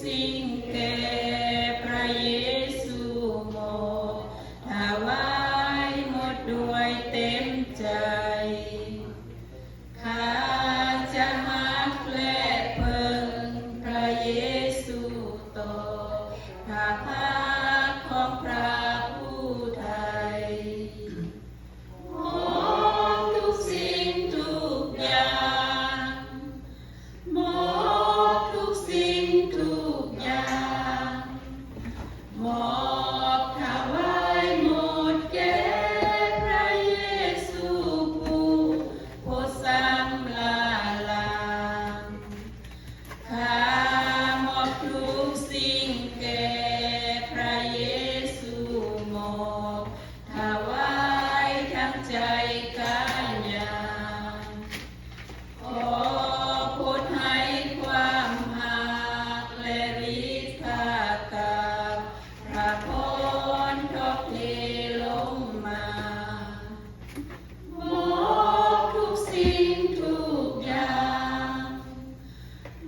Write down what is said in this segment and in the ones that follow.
สิ่งแก่พระเยซูหมดถวายหมดด้วยเต็มใจข้าจะฮักและเพิ่งพระเยซูต่อพระภาคของพระผู้ไทยมอบทุกสิ่งทุกอย่างมอบทุกสิ่งทุกอย่างมอบถวายหมดแก่พระเยซูผู้โพธิ์สัมลาลางข้ามอบทุกสิ่งแก่พระเยซูมอบถวายทั้งใจกายญาณขอโปรดให้ความหักและฤทธากับพระพรทบเทลงมามอบทุกสิ่งทุกอย่าง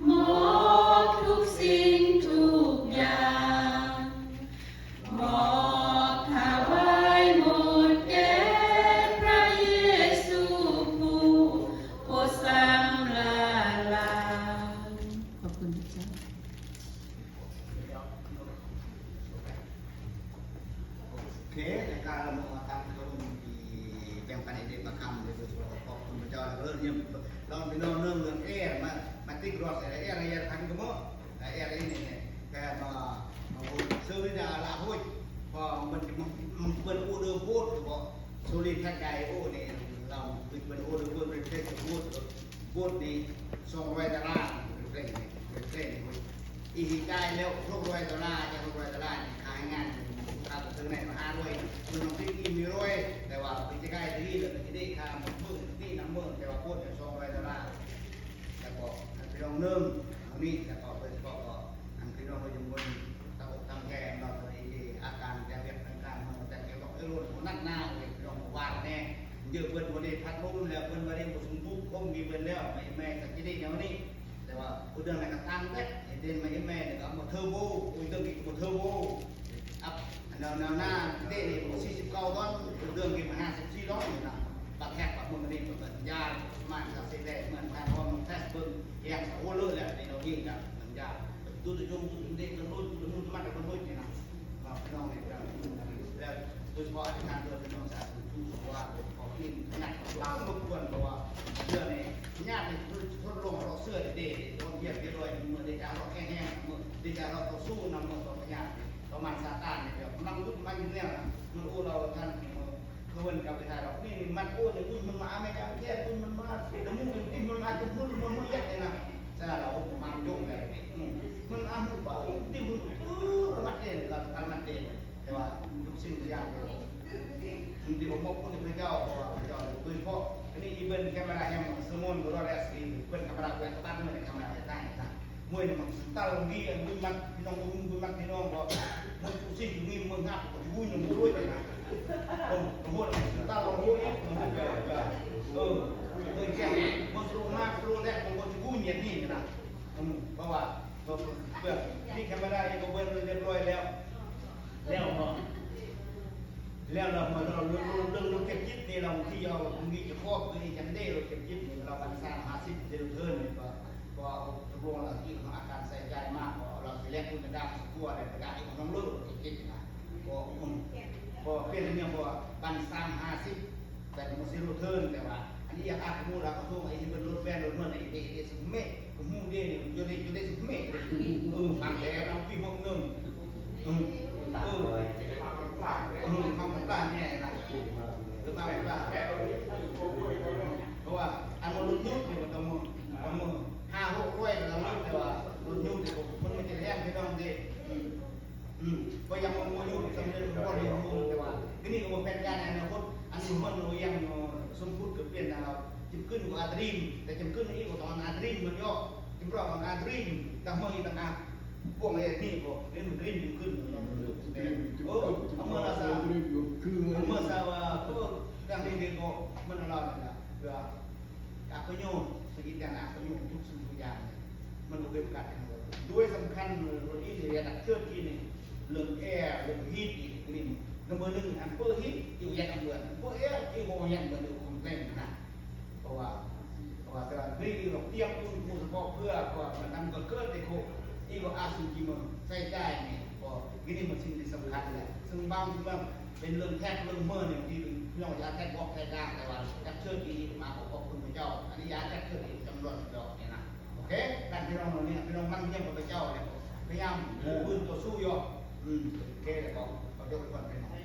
มอบทุกสิ่งทุกอย่างมอบถวายหมดแก่พระเยซูผู้โพธิ์สัมลาลางขอบคุณพระเจ้าโอเคในการเรามาทำก็มีแบ่งปันไอเดียมาคำโดยเฉพาะขอบคุณพระเจ้าเรื่องนี้เราไปนอนเรื่องแอร์มาติ๊กรอดอะไรแอร์อะไรพันก็มั้งแอร์อะไรนี่เนี่ยแกมาซื้อวิดาลาหุ้ยพอมันเป็นอูเดือพูดก็สุรินทร์ไกอูเนี่ยเราเป็นอูเดือพูดเป็นเพลงพูดนี่$200เป็นเพลงอีกได้แล้ว$600จะ$600ขายงานถ้าถึงไหนมา500มันต้องที่กินมี100แต่ว่าเป็นจะใกล้ที่เลยที่ได้ค่าหมดมื้อที่น้ำมื้อแต่ว่าพูดเนี่ย$200แล้วก็พี่น้องนึ่งอันนี้แล้วก็เป็นก็อันพี่น้องก็ยังบนตั้งแก่เราตอนนี้อาการแต่เวียนต่างๆมันแต่แกบอกรถนักหน้าเลยพี่น้องวาดแน่เยอะเพิ่นวันนี้พัดลมแล้วเพิ่นวันนี้ผสมปุ๊บก็มีเพิ่นแล้วแม่สักทีนี้เดี๋ยวนี้แต่ว่าผู้เดินอะไรก็ตั้งเด็ดเดินมาให้แม่เนี่ยก็มาเทอร์โบอุ้ยเดินกินมาเทอร์โบอัพแนวหน้าเต้นี่49 ต้นเดินกินมา54 ต้นนะปัดแทกปัดมือนี่ปัดยามันก็เสร็จแล้วเหมือนกันเพราะมันแทกเบิ่งแยกโอ้เลิศแล้วในเรายิ่งกันมันยากดูตัวจงเด็กมันรุ่นมันเป็นรุ่นนี่นะพี่น้องเนี่ยแล้วโดยเฉพาะอาจารย์เดินพี่น้องสาวผู้สว่าขอกินหนักล้างรบกวนเพราะว่าเสื้อเนี่ยญาติทดลองเราเสื้อเด็กๆต้องเยียบเรียบร้อยมือเด็กเราแห้งๆมือเด็กเราต่อสู้นำมือต่อพยานประมาณซาตานเนี่ยแบบนั่งรุ่นมันเนี่ยมันอู้เราท่านเขาเวินกับไปถ่ายเรานี่มันอู้เนี่ยคุณมันมาไม่ได้แค่คุณมันมาแต่มึงที่มันมาจะพูดมันยัดเลยนะแต่เรามันยุ่งเลยมันอ้างเปล่าที่มึงมันเด่นกับมันเด่นแต่ว่าทุกสิ่งทุกอย่างเลยที่ผมบอกคุณพระเจ้าเพราะว่าพระเจ้าโดยเฉพาะอันนี้อีเวนต์แคมเปญyang semua berada di sini bukan kamera bukan tempat mana kamera kita kita mui ni mak setal lagi yang buat pinong pinong kok mun pusing ni mengap bui yang burui ni buat setal lagi kan masuk mak perlu dah buat bui niนะเพราะว่านี่แคมเปญyang buatเรียบร้อยแล้วเราเรื่องเก็บยิบนี่เราที่เรามีจะครอบคือจันเด้เราเก็บยิบนี่เราการสร้าง50เดือนเทินนี่ก็ตกลงเราที่ของอาการใส่ใจมากเราไปแลกคุณกระดาษทั่วอะไรกระดาษของน้องเลิศเก็บยิบนะก็เป็นเนี่ยพอการสร้าง50แต่มันสิรูเทินแต่ว่าอันนี้อยากอาคูเราก็ทุ่งไอ้ที่เป็นรถแวนรถเมื่อไหร่เด็กสิเมฆผมมูเด้อยู่ในสิเมฆบางแต่เราพี่พวกนึงทำบ้านเนี่ยนะหรือบ้านเพราะว่าอันมันรุ่นยุคเนี่ยมันต้องมือ5-600เราเแต่ว่ารุ่นยุคเนี่ยมันไม่ใช่แรงที่ต้องดีก็ยังมันยุคสำเร็จก็เรียนรู้แต่ว่าทีนี้ก็เป็นการในอนาคตอันนี้มันยังสมพูดกับเปลี่ยนเราจิ้มขึ้นกับอาดรีมแต่จิ้มขึ้นอีกตอนอาดรีมมันย่อจิ้มรอบของอาดรีมต่างเมืองต่างหากพวกอะไรนี่พวกเรื่องดรีมขึ้นMasa tu dah ni dia kau menolong dah. Aku nyu sekitar aku nyu untuk semua yang. มันเป็นการด้วยสำคัญวันนี้เรียนเชื่อที่นี่เรื่องแอร์เรื่องฮีทอีกนี่นัมเบอร์หนึ่งอันเปอร์ฮีทอยู่ยันอันเดือนเปอร์แอร์ที่โมยันเดือนอยู่คงเล่นนะเพราะว่าแต่นี่เราเตรียมคุณเฉพาะเพื่อก่อนมันนำเกิดในโคที่ว่าอาสุจิมันใส่ได้เนี่ยก็นี่มันสิ่งที่สำคัญแหละซึ่งบางทีมันเป็นเรื่องแทบเรื่องเมื่อเนี่ยที่พี่น้องยาแทบบอกแทบได้แต่ว่าจับเชื่อที่มาขอบคุณพระเจ้าอันนี้ยาแทบเชื่อที่จำนวนดอกเนี่ยนะโอเคการพี่น้องเราเนี่ยพี่น้องมั่นเยี่ยมกับพระเจ้าเนี่ยพยายามปืนต่อสู้ยอดโอเคแล้วก็เรายกไปก่อนไปหน่อย